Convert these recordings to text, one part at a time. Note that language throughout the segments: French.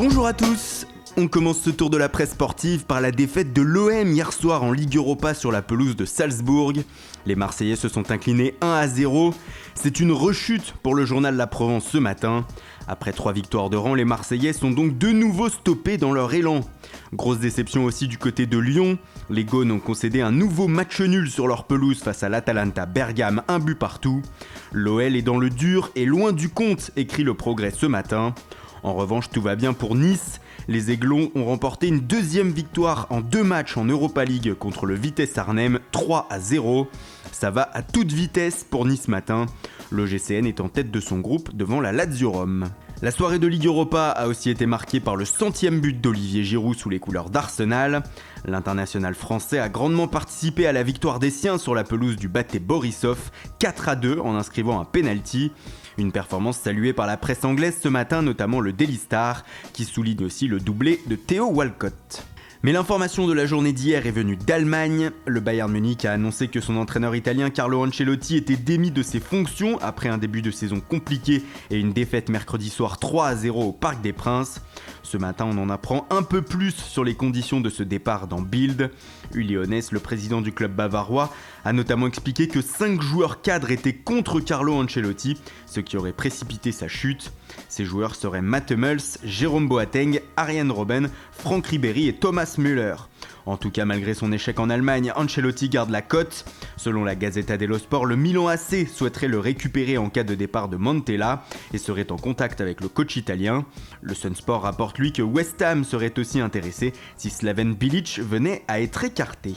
Bonjour à tous. On commence ce tour de la presse sportive par la défaite de l'OM hier soir en Ligue Europa sur la pelouse de Salzbourg. Les Marseillais se sont inclinés 1-0. C'est une rechute pour le journal La Provence ce matin. Après 3 victoires de rang, les Marseillais sont donc de nouveau stoppés dans leur élan. Grosse déception aussi du côté de Lyon. Les Gaunes ont concédé un nouveau match nul sur leur pelouse face à l'Atalanta Bergame, 1 but partout. L'OL est dans le dur et loin du compte, écrit le Progrès ce matin. En revanche, tout va bien pour Nice. Les Aiglons ont remporté une deuxième victoire en 2 matchs en Europa League contre le Vitesse Arnhem, 3-0. Ça va à toute vitesse pour Nice matin. L'OGCN est en tête de son groupe devant la Lazio Rome. La soirée de Ligue Europa a aussi été marquée par le 100e but d'Olivier Giroud sous les couleurs d'Arsenal. L'international français a grandement participé à la victoire des siens sur la pelouse du Bate Borisov, 4-2 en inscrivant un penalty. Une performance saluée par la presse anglaise ce matin, notamment le Daily Star, qui souligne aussi le doublé de Theo Walcott. Mais l'information de la journée d'hier est venue d'Allemagne. Le Bayern Munich a annoncé que son entraîneur italien Carlo Ancelotti était démis de ses fonctions après un début de saison compliqué et une défaite mercredi soir 3-0 au Parc des Princes. Ce matin, on en apprend un peu plus sur les conditions de ce départ dans Bild. Uli Hoeneß, le président du club bavarois, a notamment expliqué que 5 joueurs cadres étaient contre Carlo Ancelotti, ce qui aurait précipité sa chute. Ces joueurs seraient Matt Hummels, Jérôme Boateng, Arjen Robben, Franck Ribéry et Thomas Müller. En tout cas, malgré son échec en Allemagne, Ancelotti garde la cote. Selon la Gazzetta dello Sport, le Milan AC souhaiterait le récupérer en cas de départ de Montella et serait en contact avec le coach italien. Le Sunsport rapporte lui que West Ham serait aussi intéressé si Slaven Bilic venait à être écarté.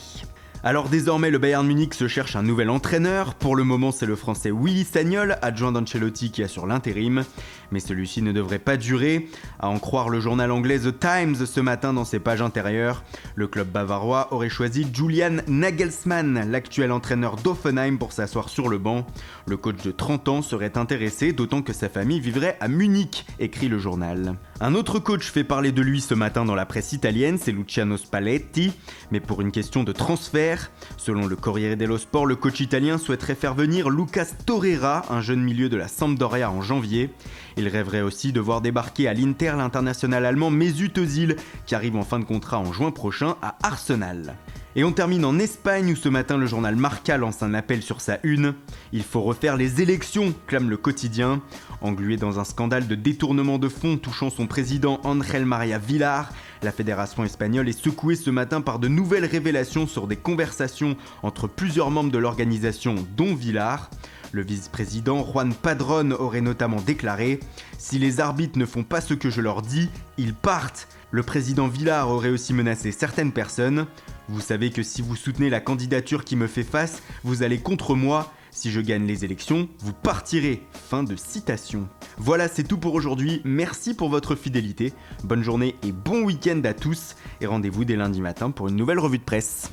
Alors désormais, le Bayern Munich se cherche un nouvel entraîneur. Pour le moment, c'est le français Willy Sagnol, adjoint d'Ancelotti, qui assure l'intérim. Mais celui-ci ne devrait pas durer. À en croire le journal anglais The Times ce matin dans ses pages intérieures, le club bavarois aurait choisi Julian Nagelsmann, l'actuel entraîneur d'Hoffenheim, pour s'asseoir sur le banc. Le coach de 30 ans serait intéressé, d'autant que sa famille vivrait à Munich, écrit le journal. Un autre coach fait parler de lui ce matin dans la presse italienne, c'est Luciano Spalletti, mais pour une question de transfert. Selon le Corriere dello Sport, le coach italien souhaiterait faire venir Lucas Torreira, un jeune milieu de la Sampdoria, en janvier. Il rêverait aussi de voir débarquer à l'Inter l'international allemand Mesut Özil, qui arrive en fin de contrat en juin prochain à Arsenal. Et on termine en Espagne où ce matin le journal Marca lance un appel sur sa une. Il faut refaire les élections, clame le quotidien. Englué dans un scandale de détournement de fonds touchant son président Ángel María Villar, la fédération espagnole est secouée ce matin par de nouvelles révélations sur des conversations entre plusieurs membres de l'organisation, dont Villar. Le vice-président Juan Padrón aurait notamment déclaré « Si les arbitres ne font pas ce que je leur dis, ils partent ». Le président Villar aurait aussi menacé certaines personnes. « Vous savez que si vous soutenez la candidature qui me fait face, vous allez contre moi. Si je gagne les élections, vous partirez ». Fin de citation. Voilà, c'est tout pour aujourd'hui. Merci pour votre fidélité. Bonne journée et bon week-end à tous. Et rendez-vous dès lundi matin pour une nouvelle revue de presse.